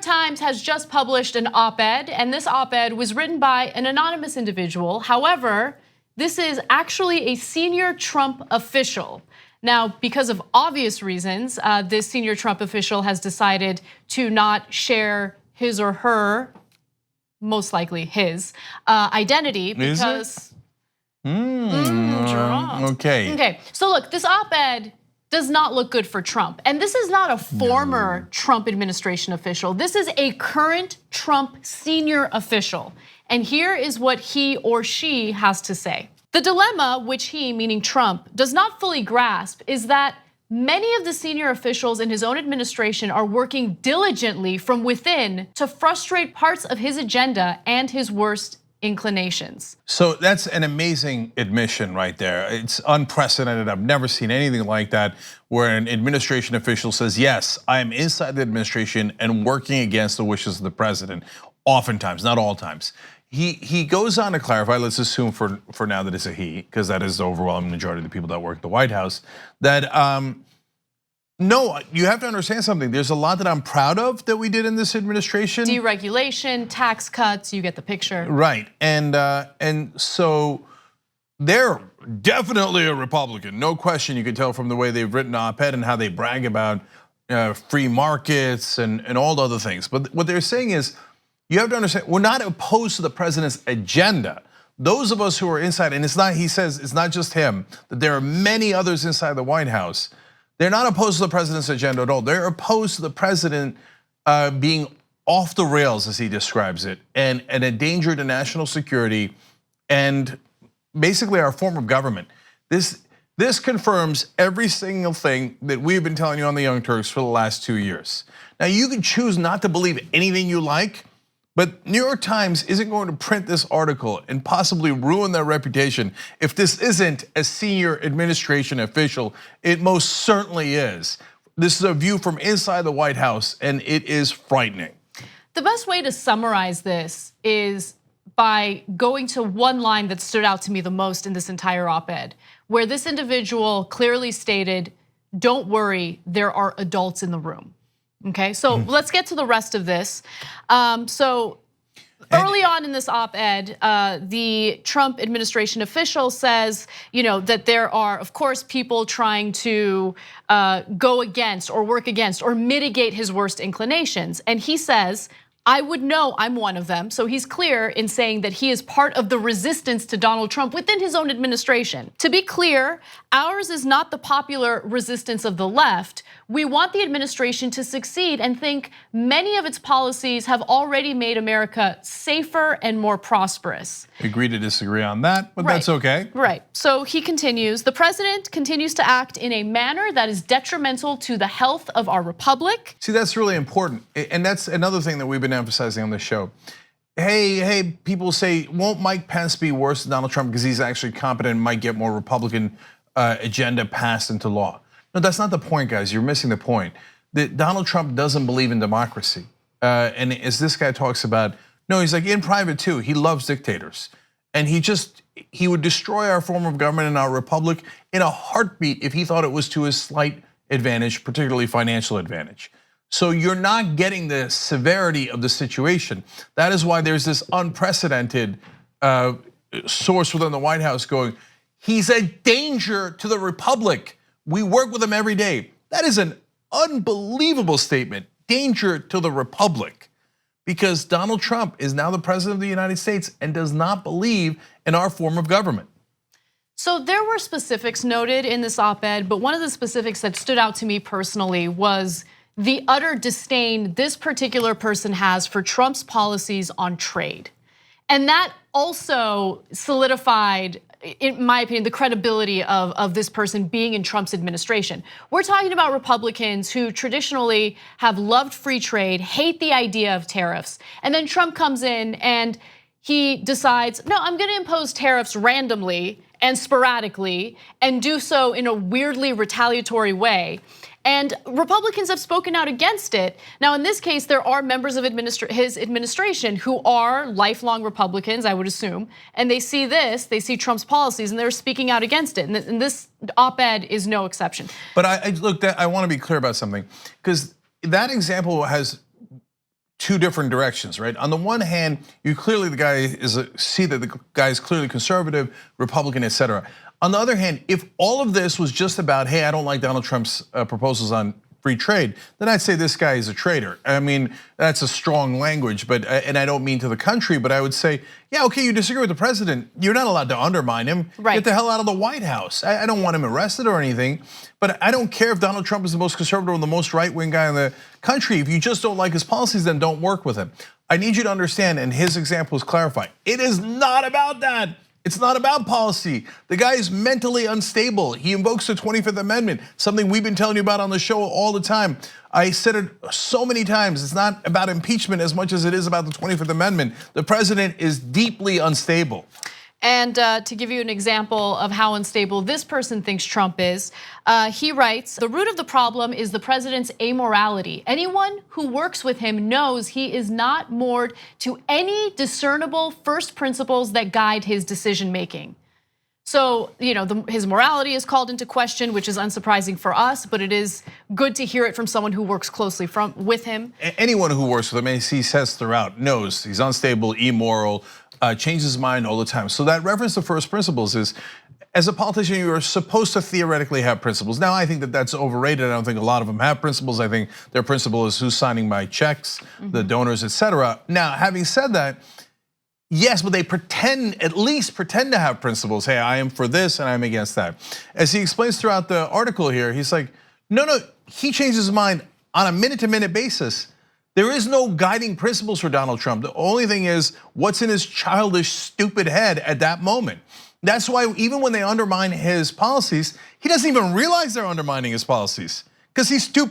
Times has just published an op-ed, and this op-ed was written by an anonymous individual. However, this is actually a senior Trump official. Now, because of obvious reasons, this senior Trump official has decided to not share his or her, most likely his, identity because. Okay, so look, this op-ed does not look good for Trump. And this is not a former Trump administration official. This is a current Trump senior official. And here is what he or she has to say. The dilemma, which he, meaning Trump, does not fully grasp is that many of the senior officials in his own administration are working diligently from within to frustrate parts of his agenda and his worst inclinations. So that's an amazing admission right there. It's unprecedented. I've never seen anything like that where an administration official says, yes, I am inside the administration and working against the wishes of the president. Oftentimes, not all times. He goes on to clarify, let's assume for now that it's a he, because that is the overwhelming majority of the people that work at the White House, that no, you have to understand something. There's a lot that I'm proud of that we did in this administration. Deregulation, tax cuts, you get the picture. Right, and so they're definitely a Republican, no question. You can tell from the way they've written op-ed and how they brag about free markets and all the other things. But what they're saying is, you have to understand, we're not opposed to the president's agenda. Those of us who are inside, and it's not, he says, it's not just him, that there are many others inside the White House. They're not opposed to the president's agenda at all. They're opposed to the president being off the rails, as he describes it, and a danger to national security and basically our form of government. This confirms every single thing that we've been telling you on the Young Turks for the last 2 years. Now, you can choose not to believe anything you like, but New York Times isn't going to print this article and possibly ruin their reputation if this isn't a senior administration official. It most certainly is. This is a view from inside the White House, and it is frightening. The best way to summarize this is by going to one line that stood out to me the most in this entire op-ed, where this individual clearly stated, "Don't worry, there are adults in the room." Okay, so let's get to the rest of this. So early on in this op-ed, the Trump administration official says, that there are, of course, people trying to go against or work against or mitigate his worst inclinations. And he says, I would know I'm one of them. So he's clear in saying that he is part of the resistance to Donald Trump within his own administration. To be clear, ours is not the popular resistance of the left. We want the administration to succeed and think many of its policies have already made America safer and more prosperous. Agree to disagree on that, but that's okay. Right, so he continues, the president continues to act in a manner that is detrimental to the health of our republic. See, that's really important. And that's another thing that we've been emphasizing on this show. Hey, people say, won't Mike Pence be worse than Donald Trump because he's actually competent and might get more Republican agenda passed into law? No, that's not the point, guys. You're missing the point. That Donald Trump doesn't believe in democracy. And as this guy talks about, no, he's like in private too. He loves dictators. And he would destroy our form of government and our republic in a heartbeat if he thought it was to his slight advantage, particularly financial advantage. So you're not getting the severity of the situation. That is why there's this unprecedented source within the White House going, he's a danger to the republic. We work with him every day. That is an unbelievable statement, danger to the republic, because Donald Trump is now the president of the United States and does not believe in our form of government. So there were specifics noted in this op-ed, but one of the specifics that stood out to me personally was the utter disdain this particular person has for Trump's policies on trade. And that also solidified, in my opinion, the credibility of this person being in Trump's administration. We're talking about Republicans who traditionally have loved free trade, hate the idea of tariffs. And then Trump comes in and he decides, no, I'm gonna impose tariffs randomly and sporadically and do so in a weirdly retaliatory way. And Republicans have spoken out against it. Now, in this case, there are members of his administration who are lifelong Republicans, I would assume, and they see this, they see Trump's policies, and they're speaking out against it. And this op-ed is no exception. But I want to be clear about something, because that example has two different directions, right? On the one hand, you clearly see that the guy is clearly conservative, Republican, etc. On the other hand, if all of this was just about, hey, I don't like Donald Trump's proposals on free trade, then I'd say this guy is a traitor. I mean, that's a strong language, but and I don't mean to the country, but I would say, yeah, okay, you disagree with the president, you're not allowed to undermine him. Right. Get the hell out of the White House. I don't want him arrested or anything, but I don't care if Donald Trump is the most conservative or the most right-wing guy in the country. If you just don't like his policies, then don't work with him. I need you to understand, and his example is clarifying, it is not about that. It's not about policy. The guy is mentally unstable. He invokes the 25th Amendment, something we've been telling you about on the show all the time. I said it so many times, it's not about impeachment as much as it is about the 25th Amendment. The president is deeply unstable. And to give you an example of how unstable this person thinks Trump is, he writes, the root of the problem is the president's amorality. Anyone who works with him knows he is not moored to any discernible first principles that guide his decision making. So, his morality is called into question, which is unsurprising for us, but it is good to hear it from someone who works closely with him. Anyone who works with him, as he says throughout, knows he's unstable, immoral, changes his mind all the time. So that reference to first principles is, as a politician, you are supposed to theoretically have principles. Now, I think that that's overrated. I don't think a lot of them have principles. I think their principle is who's signing my checks, the donors, etc. Now, having said that, yes, but they at least pretend to have principles. Hey, I am for this and I'm against that. As he explains throughout the article here, he's like, no, he changes his mind on a minute-to-minute basis. There is no guiding principles for Donald Trump. The only thing is what's in his childish, stupid head at that moment. That's why even when they undermine his policies, he doesn't even realize they're undermining his policies because he's too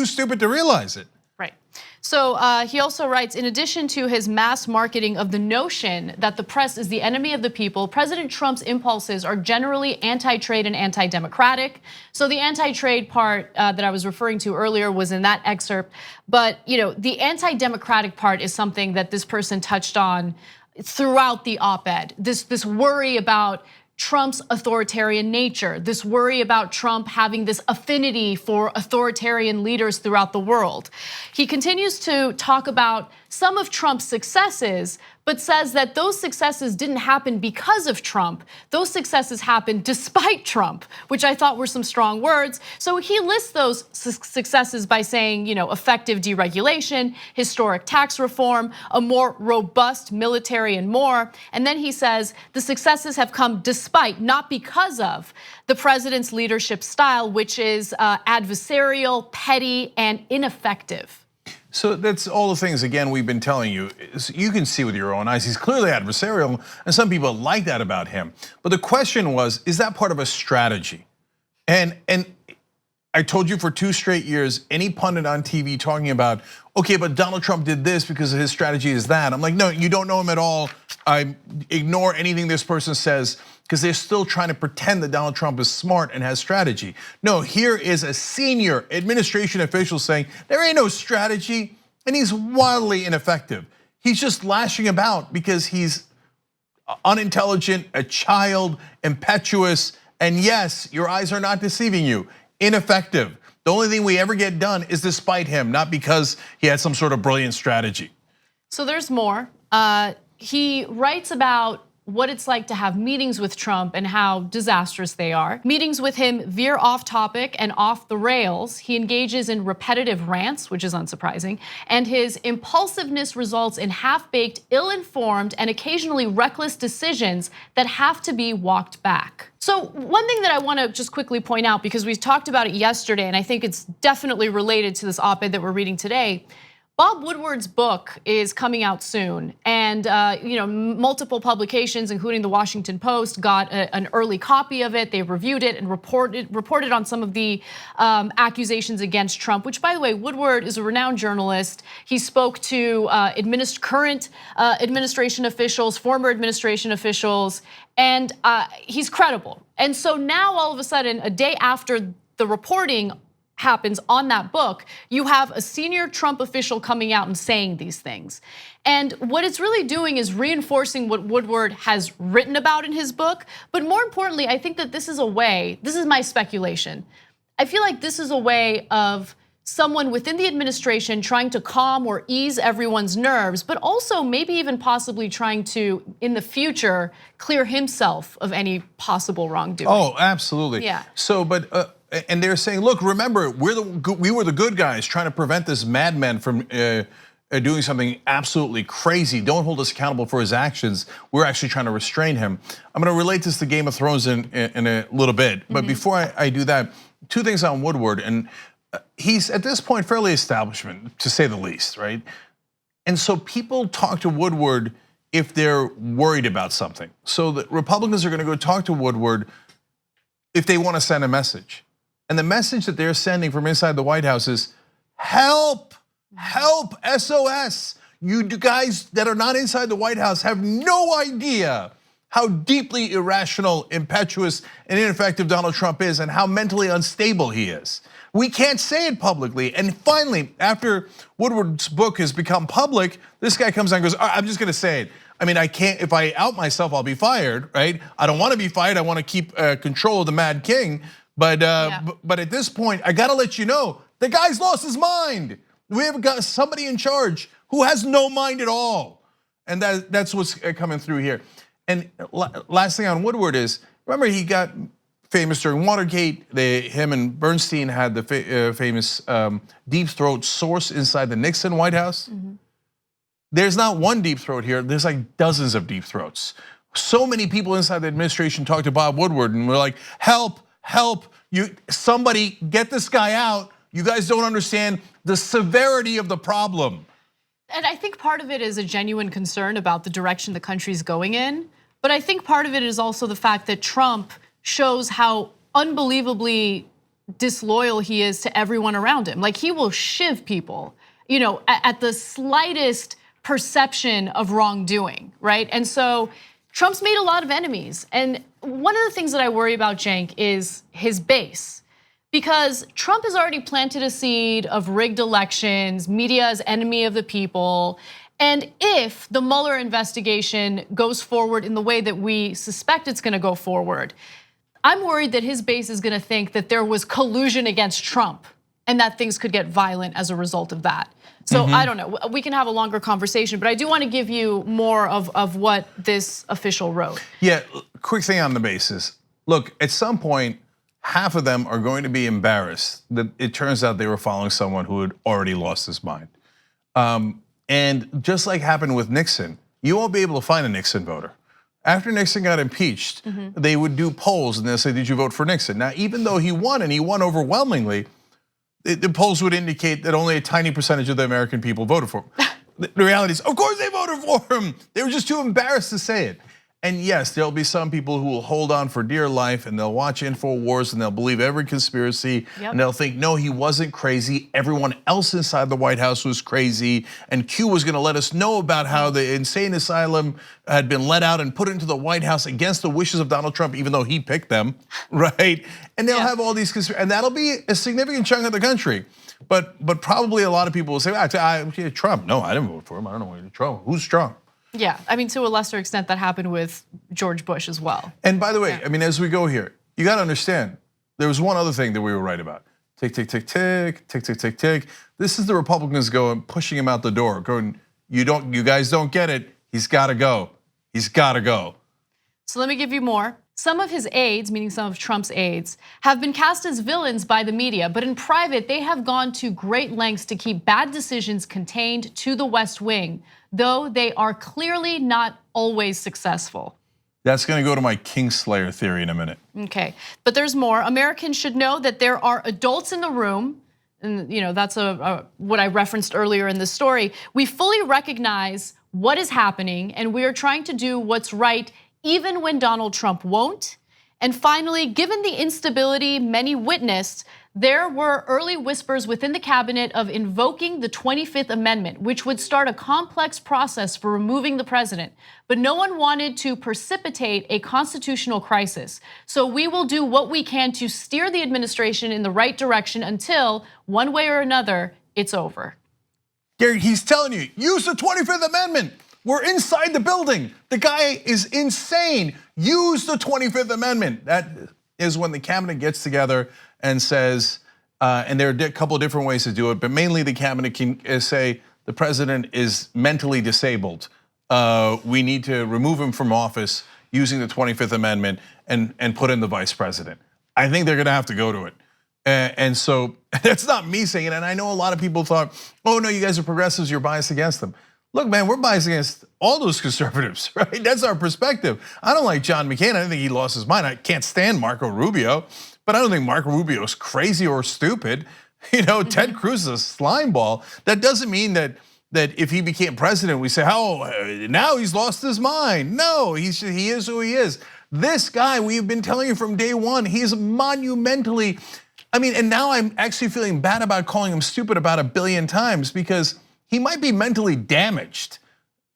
stupid to realize it. Right. So he also writes, in addition to his mass marketing of the notion that the press is the enemy of the people, President Trump's impulses are generally anti-trade and anti-democratic. So the anti-trade part that I was referring to earlier was in that excerpt. But the anti-democratic part is something that this person touched on throughout the op-ed. This worry about Trump's authoritarian nature, this worry about Trump having this affinity for authoritarian leaders throughout the world. He continues to talk about some of Trump's successes, but says that those successes didn't happen because of Trump. Those successes happened despite Trump, which I thought were some strong words. So he lists those successes by saying, effective deregulation, historic tax reform, a more robust military and more. And then he says the successes have come despite, not because of, the president's leadership style, which is adversarial, petty, and ineffective. So that's all the things, again, we've been telling you. You can see with your own eyes, he's clearly adversarial, and some people like that about him. But the question was, is that part of a strategy? And I told you for 2 straight years, any pundit on TV talking about, okay, but Donald Trump did this because his strategy is that. I'm like, no, you don't know him at all. I ignore anything this person says because they're still trying to pretend that Donald Trump is smart and has strategy. No, here is a senior administration official saying there ain't no strategy, and he's wildly ineffective. He's just lashing about because he's unintelligent, a child, impetuous, and yes, your eyes are not deceiving you, ineffective. The only thing we ever get done is despite him, not because he had some sort of brilliant strategy. So there's more. He writes about what it's like to have meetings with Trump and how disastrous they are. Meetings with him veer off topic and off the rails. He engages in repetitive rants, which is unsurprising, and his impulsiveness results in half-baked, ill-informed, and occasionally reckless decisions that have to be walked back. So one thing that I want to just quickly point out, because we talked about it yesterday, and I think it's definitely related to this op-ed that we're reading today, Bob Woodward's book is coming out soon, and multiple publications, including the Washington Post, got an early copy of it. They reviewed it and reported on some of the accusations against Trump. Which, by the way, Woodward is a renowned journalist. He spoke to current administration officials, former administration officials, and he's credible. And so now, all of a sudden, a day after the reporting happens on that book, you have a senior Trump official coming out and saying these things. And what it's really doing is reinforcing what Woodward has written about in his book. But more importantly, I think that this is my speculation. I feel like this is a way of someone within the administration trying to calm or ease everyone's nerves, but also maybe even possibly trying to, in the future, clear himself of any possible wrongdoing. Oh, absolutely. Yeah. So, but and they're saying, look, remember, we were the good guys trying to prevent this madman from doing something absolutely crazy. Don't hold us accountable for his actions. We're actually trying to restrain him. I'm going to relate this to Game of Thrones in a little bit, but before I do that, two things on Woodward. And he's at this point fairly establishment, to say the least, right? And so people talk to Woodward if they're worried about something. So the Republicans are going to go talk to Woodward if they want to send a message. And the message that they're sending from inside the White House is, help, help, SOS. You guys that are not inside the White House have no idea how deeply irrational, impetuous, and ineffective Donald Trump is and how mentally unstable he is. We can't say it publicly. And finally, after Woodward's book has become public, this guy comes out and goes, I'm just gonna say it. I mean, I can't, if I out myself, I'll be fired, right? I don't wanna be fired, I wanna keep control of the Mad King. But at this point, I gotta let you know, the guy's lost his mind. We have got somebody in charge who has no mind at all. And that's what's coming through here. And last thing on Woodward is, remember he got famous during Watergate. Him and Bernstein had the famous deep throat source inside the Nixon White House. There's not one deep throat here, there's like dozens of deep throats. So many people inside the administration talked to Bob Woodward and were like, help, help, somebody get this guy out. You guys don't understand the severity of the problem. And I think part of it is a genuine concern about the direction the country's going in. But I think part of it is also the fact that Trump shows how unbelievably disloyal he is to everyone around him. Like he will shiv people, at the slightest perception of wrongdoing, right? And so Trump's made a lot of enemies. And one of the things that I worry about, Cenk, is his base. Because Trump has already planted a seed of rigged elections, media as enemy of the people. And if the Mueller investigation goes forward in the way that we suspect it's gonna go forward, I'm worried that his base is gonna think that there was collusion against Trump and that things could get violent as a result of that. So I don't know, we can have a longer conversation, but I do wanna give you more of what this official wrote. Yeah, quick thing on the basis. Look, at some point, half of them are going to be embarrassed that it turns out they were following someone who had already lost his mind. And just like happened with Nixon, you won't be able to find a Nixon voter. After Nixon got impeached, they would do polls and they'll say, did you vote for Nixon? Now, even though he won and he won overwhelmingly, the polls would indicate that only a tiny percentage of the American people voted for him. The reality is, of course they voted for him. They were just too embarrassed to say it. And yes, there'll be some people who will hold on for dear life and they'll watch InfoWars and they'll believe every conspiracy and they'll think, no, he wasn't crazy. Everyone else inside the White House was crazy. And Q was gonna let us know about how the insane asylum had been let out and put into the White House against the wishes of Donald Trump, even though he picked them, right? And they'll have all these conspiracies, and that'll be a significant chunk of the country. But probably a lot of people will say, Trump, no, I didn't vote for him. I don't know why Trump, who's Trump? Yeah, I mean, to a lesser extent, that happened with George Bush as well. And by the way, I mean, as we go here, you got to understand, there was one other thing that we were right about. Tick, tick, tick, tick, tick, tick, tick, tick. This is the Republicans going, pushing him out the door, going, you guys don't get it. He's got to go. He's got to go. So let me give you more. Some of his aides, meaning some of Trump's aides, have been cast as villains by the media, but in private, they have gone to great lengths to keep bad decisions contained to the West Wing, though they are clearly not always successful. That's gonna go to my Kingslayer theory in a minute. Okay, but there's more. Americans should know that there are adults in the room, and that's what I referenced earlier in the story. We fully recognize what is happening, and we are trying to do what's right even when Donald Trump won't. And finally, given the instability many witnessed, there were early whispers within the cabinet of invoking the 25th Amendment, which would start a complex process for removing the president. But no one wanted to precipitate a constitutional crisis. So we will do what we can to steer the administration in the right direction until, one way or another, it's over. Gary, he's telling you, use the 25th Amendment. We're inside the building. The guy is insane. Use the 25th Amendment. That is when the cabinet gets together and says, And there are a couple of different ways to do it, but mainly the cabinet can say the president is mentally disabled. We need to remove him from office using the 25th Amendment and put in the vice president. I think they're gonna have to go to it. And so that's not me saying it. And I know a lot of people thought, oh no, you guys are progressives, you're biased against them. Look, man, we're biased against all those conservatives, right? That's our perspective. I don't like John McCain. I don't think he lost his mind. I can't stand Marco Rubio, but I don't think Marco Rubio is crazy or stupid. Ted Cruz is a slime ball. That doesn't mean that if he became president, we say, oh, now he's lost his mind. No, he is who he is. This guy, we've been telling you from day one, he's monumentally, and now I'm actually feeling bad about calling him stupid about 1 billion times because he might be mentally damaged.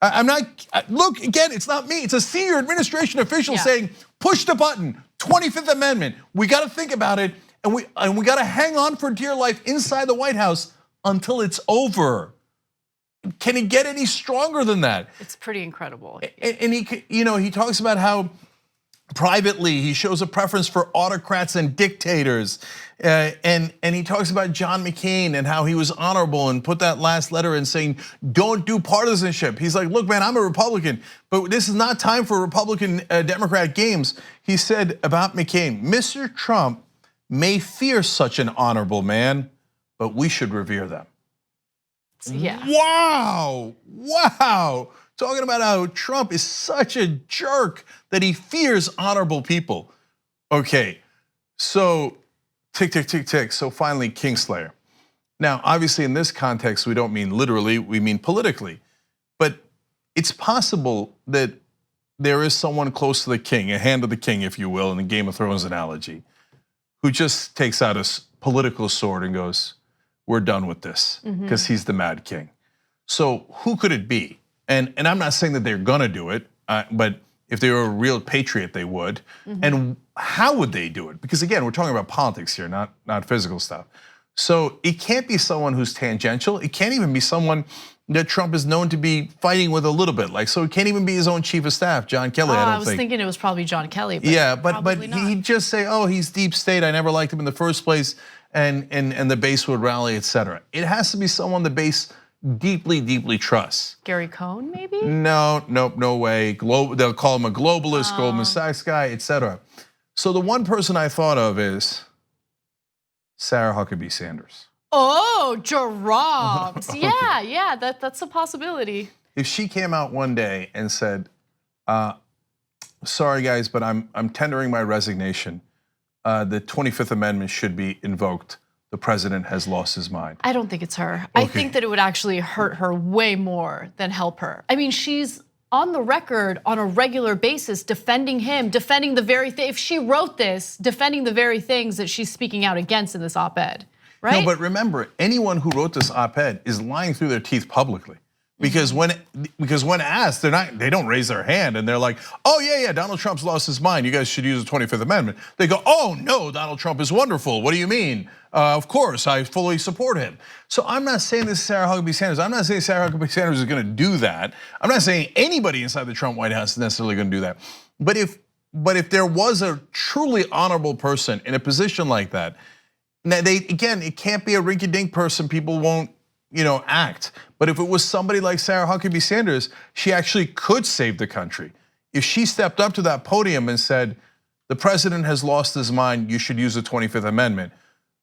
Look, again, it's not me. It's a senior administration official saying, push the button, 25th Amendment. We gotta think about it, and we gotta hang on for dear life inside the White House until it's over. Can he get any stronger than that? It's pretty incredible. And he talks about how privately he shows a preference for autocrats and dictators. And he talks about John McCain and how he was honorable and put that last letter in saying, don't do partisanship. He's like, look, man, I'm a Republican, but this is not time for Republican Democrat games. He said about McCain, Mr. Trump may fear such an honorable man, but we should revere them. Yeah. Wow. Talking about how Trump is such a jerk that he fears honorable people. Okay, so tick, tick, tick, tick. So finally, Kingslayer. Now, obviously in this context, we don't mean literally, we mean politically. But it's possible that there is someone close to the king, a hand of the king, if you will, in the Game of Thrones analogy, who just takes out a political sword and goes, we're done with this, because he's the Mad King. So who could it be? And I'm not saying that they're gonna do it, but if they were a real patriot, they would. And how would they do it? Because again, we're talking about politics here, not physical stuff. So it can't be someone who's tangential. It can't even be someone that Trump is known to be fighting with a little bit. So it can't even be his own chief of staff, John Kelly. I was thinking it was probably John Kelly. But yeah, but he'd just say, oh, he's deep state. I never liked him in the first place, and the base would rally, etc. It has to be someone the base deeply, deeply trusts. Gary Cohn, maybe? No way. They'll call him a globalist, Goldman Sachs guy, etc. So the one person I thought of is Sarah Huckabee Sanders. Oh, Gerard. Yeah, that's a possibility. If she came out one day and said, sorry guys, but I'm tendering my resignation. The 25th Amendment should be invoked. The president has lost his mind. I don't think it's her. Okay. I think that it would actually hurt her way more than help her. She's on the record on a regular basis defending him, defending the very thing. If she wrote this, defending the very things that she's speaking out against in this op-ed, right? No, but remember, anyone who wrote this op-ed is lying through their teeth publicly. Because when asked, they don't raise their hand and they're like, oh yeah, Donald Trump's lost his mind. You guys should use the 25th Amendment. They go, oh no, Donald Trump is wonderful. What do you mean? Of course, I fully support him. So I'm not saying this is Sarah Huckabee Sanders. I'm not saying Sarah Huckabee Sanders is gonna do that. I'm not saying anybody inside the Trump White House is necessarily gonna do that. But if there was a truly honorable person in a position like that, now again, it can't be a rinky-dink person. People won't act. But if it was somebody like Sarah Huckabee Sanders, she actually could save the country. If she stepped up to that podium and said, the president has lost his mind, you should use the 25th Amendment,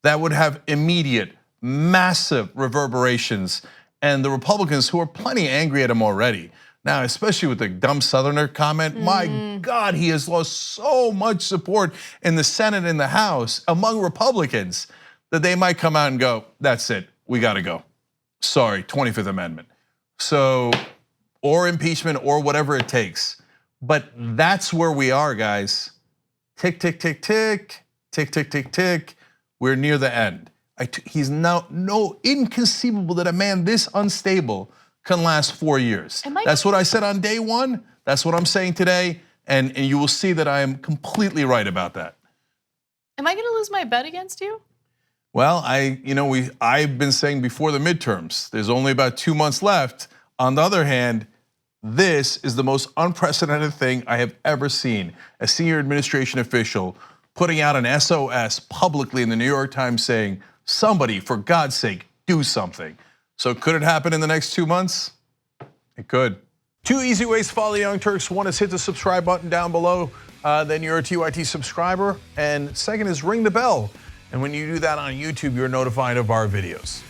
that would have immediate, massive reverberations. And the Republicans, who are plenty angry at him already, now, especially with the dumb Southerner comment, my God, he has lost so much support in the Senate and the House among Republicans that they might come out and go, that's it, we gotta go. Sorry, 25th Amendment. So, or impeachment or whatever it takes. But that's where we are, guys. Tick, tick, tick, tick, tick, tick, tick, tick. We're near the end. He's now inconceivable that a man this unstable can last 4 years. That's what I said on day one. That's what I'm saying today. And you will see that I am completely right about that. Am I gonna lose my bet against you? Well, I've been saying before the midterms, there's only about 2 months left. On the other hand, this is the most unprecedented thing I have ever seen. A senior administration official putting out an SOS publicly in the New York Times saying, Somebody, for God's sake, do something. So could it happen in the next 2 months? It could. 2 easy ways to follow the Young Turks. One is hit the subscribe button down below, then you're a TYT subscriber. And second is ring the bell. And when you do that on YouTube, you're notified of our videos.